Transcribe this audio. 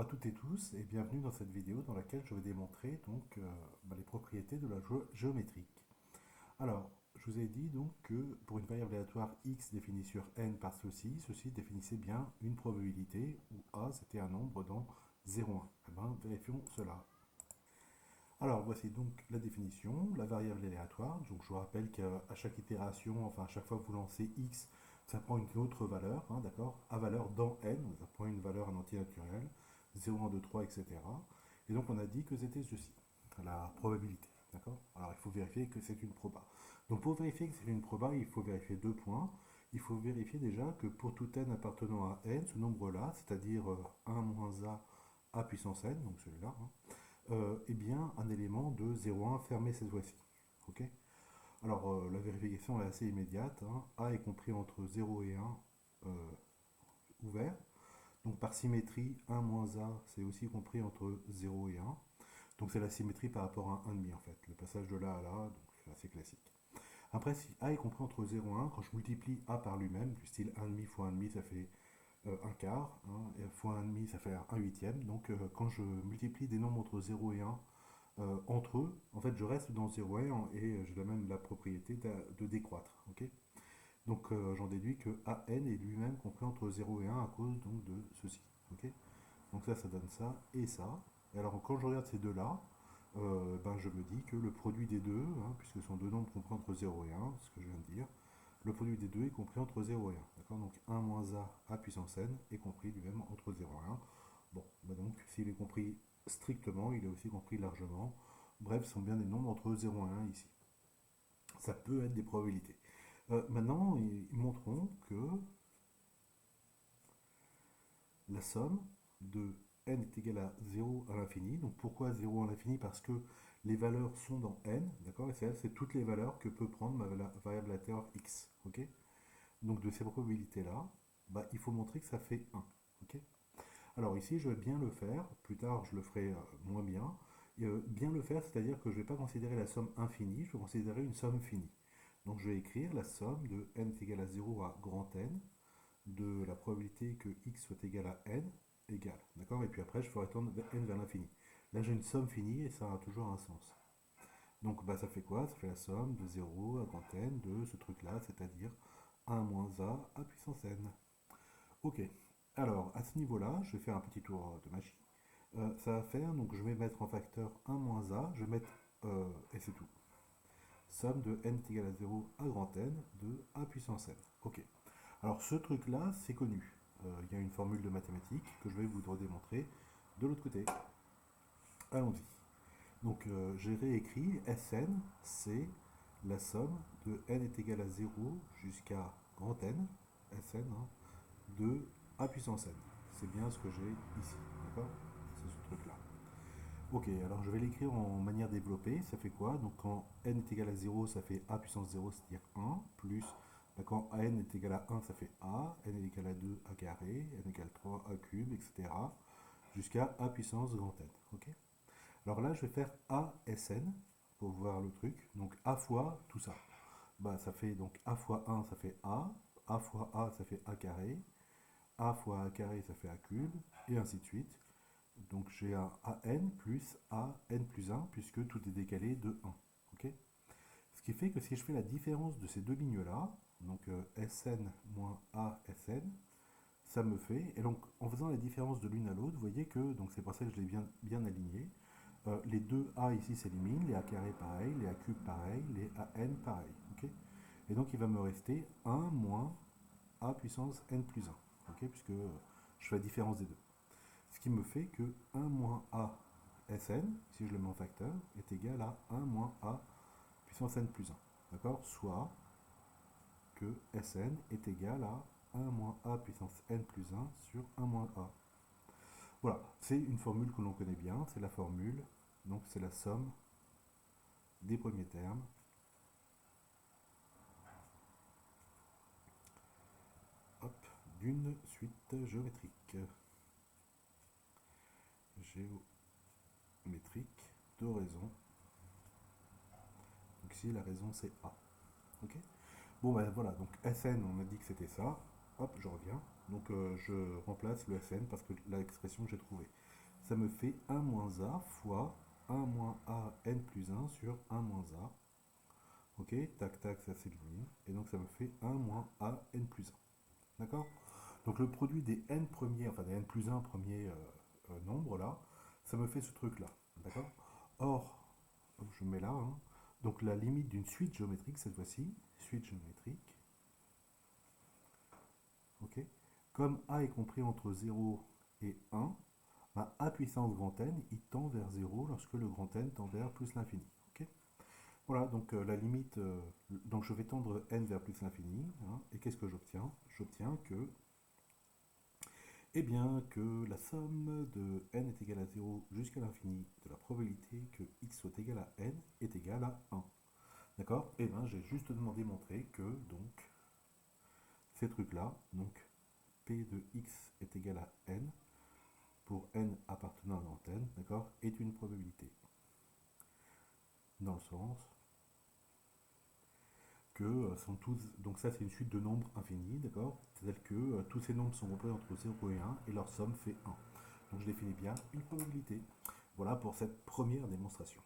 Bonjour à toutes et tous et bienvenue dans cette vidéo dans laquelle je vais démontrer les propriétés de la géométrique. Alors, je vous ai dit donc que pour une variable aléatoire x définie sur n par ceci définissait bien une probabilité où a c'était un nombre dans 0,1. Eh bien, vérifions cela. Alors, voici donc la définition, la variable aléatoire. Donc, je vous rappelle qu'à chaque itération, enfin à chaque fois que vous lancez x, ça prend une autre valeur, hein, d'accord, à valeur dans n, donc ça prend une valeur en entier naturel, 0, 1, 2, 3, etc. Et donc, on a dit que c'était ceci, la probabilité, d'accord. Alors, il faut vérifier que c'est une proba. Donc, pour vérifier que c'est une proba, il faut vérifier deux points. Il faut vérifier déjà que pour tout n appartenant à n, ce nombre-là, c'est-à-dire 1 moins a puissance n, donc celui-là, hein, eh bien, un élément de 0,1 fermé cette fois-ci. Ok. Alors, la vérification est assez immédiate, hein. A est compris entre 0 et 1 ouvert. Donc, par symétrie, 1 moins A, c'est aussi compris entre 0 et 1. Donc, c'est la symétrie par rapport à 1,5 en fait. Le passage de là à là, donc c'est assez classique. Après, si A est compris entre 0 et 1, quand je multiplie A par lui-même, du style 1,5 fois 1,5, ça fait un quart, hein, et fois 1,5, ça fait un huitième. Donc, quand je multiplie des nombres entre 0 et 1, entre eux, en fait, je reste dans 0 et je donne même la propriété de décroître. Ok. Donc, j'en déduis que AN est lui-même compris entre 0 et 1 à cause donc, de ceci. Ok. Donc ça donne ça et ça. Et alors, quand je regarde ces deux-là, je me dis que le produit des deux, hein, puisque ce sont deux nombres compris entre 0 et 1, ce que je viens de dire, le produit des deux est compris entre 0 et 1. D'accord. Donc 1 moins a puissance n est compris lui-même entre 0 et 1. Bon, donc s'il est compris strictement, il est aussi compris largement. Bref, ce sont bien des nombres entre 0 et 1 ici. Ça peut être des probabilités. Maintenant, ils montreront que la somme de n est égale à 0 à l'infini. Donc pourquoi 0 à l'infini? Parce que les valeurs sont dans n, d'accord. Et c'est toutes les valeurs que peut prendre ma variable aléatoire x. Ok. Donc de ces probabilités-là, il faut montrer que ça fait 1. Ok. Alors ici, je vais bien le faire. Plus tard, je le ferai moins bien. Bien le faire, c'est-à-dire que je ne vais pas considérer la somme infinie, je vais considérer une somme finie. Donc je vais écrire la somme de n est égal à 0 à grand N de la probabilité que x soit égal à n égale. D'accord. Et puis après, je ferai tendre n vers l'infini. Là, j'ai une somme finie et ça a toujours un sens. Donc ça fait quoi? Ça fait la somme de 0 à grand N de ce truc-là, c'est-à-dire 1 moins a puissance n. Ok. Alors, à ce niveau-là, je vais faire un petit tour de magie. Ça va faire, donc je vais mettre en facteur 1 moins a, je vais mettre, et c'est tout. Somme de n est égal à 0 à grand N de a puissance n. Ok. Alors ce truc-là, c'est connu. Il y a une formule de mathématiques que je vais vous redémontrer de l'autre côté. Allons-y. Donc j'ai réécrit Sn, c'est la somme de n est égal à 0 jusqu'à grand N, Sn, hein, de a puissance n. C'est bien ce que j'ai ici. D'accord. C'est ce truc-là. Ok, alors je vais l'écrire en manière développée. Ça fait quoi? Donc quand n est égal à 0, ça fait a puissance 0, c'est-à-dire 1, plus quand n est égal à 1, ça fait a, n est égal à 2, a carré, n égale 3, a cube, etc. Jusqu'à a puissance grand N. Ok. Alors là, je vais faire a Sn pour voir le truc. Donc a fois tout ça. Ça fait donc a fois 1, ça fait a fois a, ça fait a carré, a fois a carré, ça fait a cube, et ainsi de suite. Donc j'ai un AN plus AN plus 1, puisque tout est décalé de 1. Ok. Ce qui fait que si je fais la différence de ces deux lignes-là, donc Sn moins ASN, ça me fait, et donc en faisant la différence de l'une à l'autre, vous voyez que, donc c'est pour ça que je l'ai bien aligné, les deux A ici s'éliminent, les A carrés pareil, les A cubes pareil, les AN pareil. Ok. Et donc il va me rester 1 moins A puissance N plus 1, ok, puisque je fais la différence des deux. Ce qui me fait que 1 moins a Sn, si je le mets en facteur, est égal à 1 moins a puissance n plus 1. D'accord. Soit que Sn est égal à 1 moins a puissance n plus 1 sur 1 moins a. Voilà, c'est une formule que l'on connaît bien, c'est la formule, donc c'est la somme des premiers termes d'une suite géométrique. Géométrique de raison. Donc ici, la raison c'est a. Ok. Bon voilà, donc Sn, on a dit que c'était ça. Hop, je reviens. Donc je remplace le Sn parce que l'expression que j'ai trouvée. ça me fait 1 moins a fois 1 moins a n plus 1 sur 1 moins a. Ok, tac tac, ça s'élimine. Et donc ça me fait 1 moins a n plus 1. D'accord? Donc le produit des n premiers, enfin des n plus 1 premiers nombres là, ça me fait ce truc là. D'accord? Or, je mets là, hein, donc la limite d'une suite géométrique cette fois-ci, suite géométrique, ok? Comme a est compris entre 0 et 1, bah, a puissance grand N, il tend vers 0 lorsque le grand N tend vers plus l'infini. Ok. Voilà, donc la limite, donc je vais tendre n vers plus l'infini, hein, et qu'est-ce que j'obtiens? J'obtiens que, eh bien, que la somme de n est égale à 0 jusqu'à l'infini de la probabilité que x soit égal à n est égale à 1. D'accord? Et bien, j'ai justement démontré que, donc, ces trucs-là, donc, p de x est égal à n, pour n appartenant à l'antenne, d'accord, est une probabilité. Dans le sens que sont tous, donc ça c'est une suite de nombres infinis, d'accord, c'est-à-dire que tous ces nombres sont compris entre 0 et 1 et leur somme fait 1. Donc je définis bien une probabilité. Voilà pour cette première démonstration.